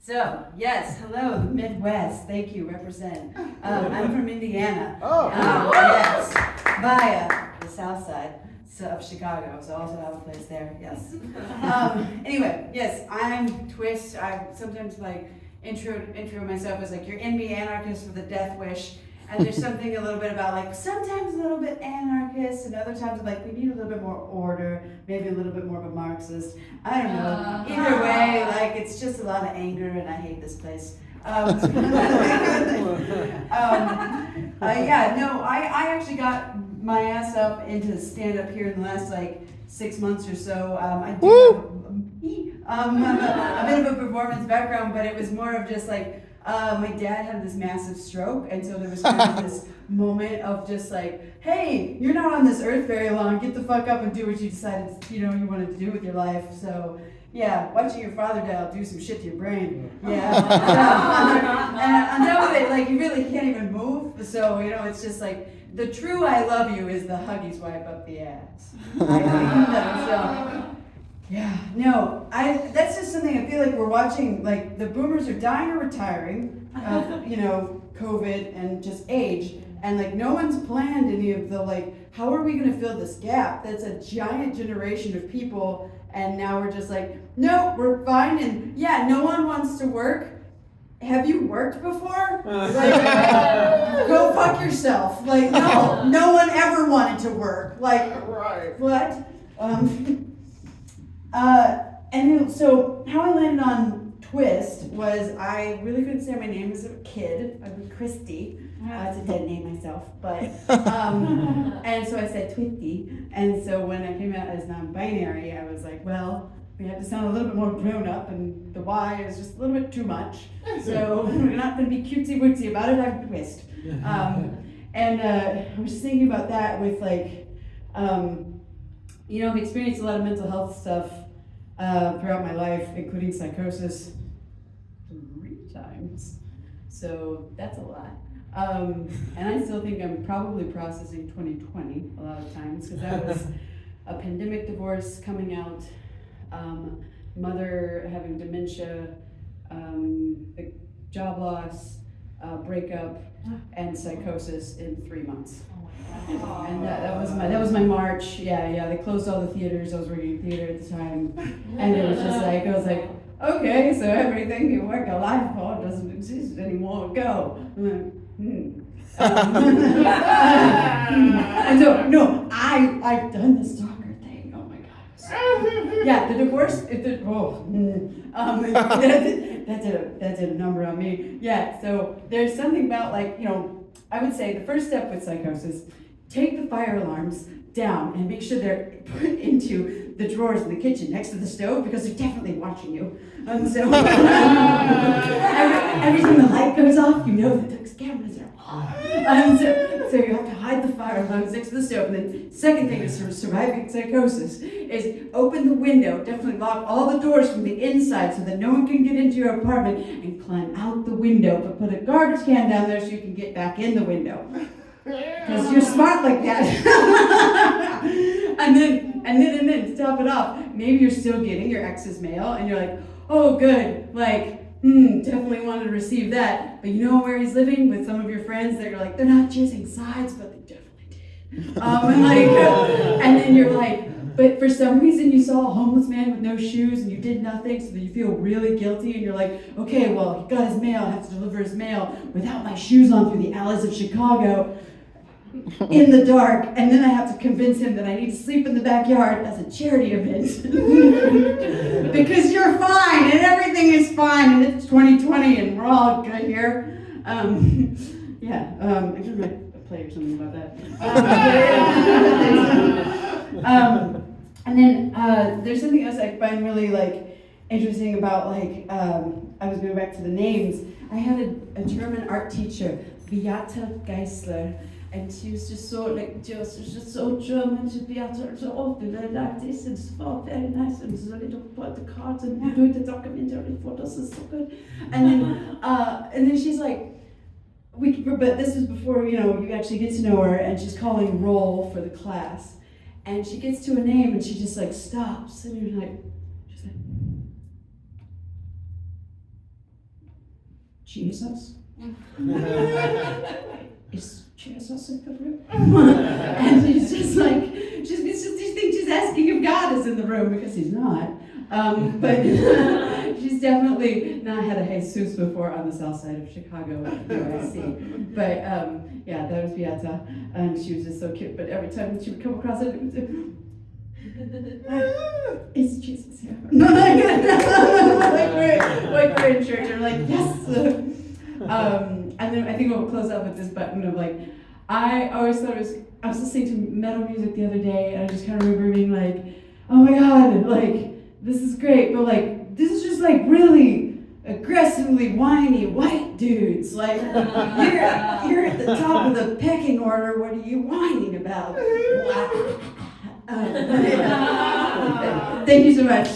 So, yes, hello, the Midwest. Thank you, represent. I'm from Indiana. Oh. Yes, via the South Side of Chicago. So, also have a place there. Yes. Anyway, yes, I'm Twist. I sometimes like intro myself as like your NB anarchist with a death wish. And there's something a little bit about like sometimes a little bit anarchist, and other times like we need a little bit more order, maybe a little bit more of a Marxist. I don't know. Either way, like it's just a lot of anger, and I hate this place. I actually got my ass up into stand up here in the last like 6 months or so. I do have a bit of a performance background, but it was more of just like. My dad had this massive stroke, and so there was kind of this moment of just like, hey, you're not on this earth very long, get the fuck up and do what you decided, you wanted to do with your life. So, yeah, watching your father die will do some shit to your brain. Yeah. And on top of it, like, you really can't even move, so, it's just like, the true I love you is the huggies wipe up the ass. I think that, so. Yeah, no, that's just something I feel like we're watching, like the boomers are dying or retiring, COVID and just age, and like no one's planned any of the like, how are we gonna fill this gap? That's a giant generation of people, and now we're just like, no, we're fine, and yeah, no one wants to work. Have you worked before? Like, go fuck yourself. Like, no one ever wanted to work. Like, right. What? And so how I landed on Twist was I really couldn't say my name as a kid. I was Christy. It's a dead name myself, but and so I said Twisty. And so when I came out as non-binary, I was like, well, we have to sound a little bit more grown up, and the Y is just a little bit too much. So we're not going to be cutesy wootsy about it. I'm Twist. And I was just thinking about that with like, I've experienced a lot of mental health stuff throughout my life, including psychosis 3 times. So that's a lot. And I still think I'm probably processing 2020 a lot of times, because that was a pandemic, divorce, coming out, mother having dementia, job loss, breakup, and psychosis in 3 months. And that was my March. Yeah. They closed all the theaters. I was working in theater at the time, and it was just like I was like, okay, so everything you work a life for doesn't exist anymore. Go. And so no, I've done the stalker thing. Oh my god. Yeah, the divorce. That did a number on me. Yeah. So there's something about like I would say the first step with psychosis. Take the fire alarms down and make sure they're put into the drawers in the kitchen next to the stove, because they're definitely watching you. So every time the light goes off, you know that those cameras are on. So you have to hide the fire alarms next to the stove. And then second thing is for surviving psychosis is open the window. Definitely lock all the doors from the inside so that no one can get into your apartment, and climb out the window. But put a garbage can down there so you can get back in the window. Because you're smart like that. and then to top it off, maybe you're still getting your ex's mail, and you're like, oh good, like, definitely wanted to receive that. But you know where he's living with some of your friends that you're like, they're not choosing sides, but they definitely did. And then you're like, but for some reason you saw a homeless man with no shoes and you did nothing, so that you feel really guilty, and you're like, okay, well, he got his mail, I have to deliver his mail without my shoes on through the alleys of Chicago. In the dark, and then I have to convince him that I need to sleep in the backyard as a charity event. Because you're fine, and everything is fine, and it's 2020, and we're all good here. I should write a play or something about that. And then there's something else I find really like interesting about like, I was going back to the names. I had a German art teacher, Beate Geisler. And she was just so just so German. She'd be out so often like this, and it's very nice, and so little put the cards and do the documentary photos is so good. And then she's like, but this is before you actually get to know her, and she's calling roll for the class, and she gets to a name and she just like stops, and you're like, she's like, Jesus? Is Jesus in the room? And she's just like, she thinks she's asking if God is in the room because he's not. But she's definitely not had a Jesus before on the south side of Chicago at UIC. But yeah, that was Beata, and she was just so cute. But every time she would come across it, it was is Jesus here? No, like we're in church. I'm like, yes. And then I think we'll close up with this button of like, I always thought I was listening to metal music the other day, and I just kind of remember being like, oh my God, like, this is great, but like, this is just like really aggressively whiny white dudes. Like, you're at the top of the pecking order, what are you whining about? Thank you so much.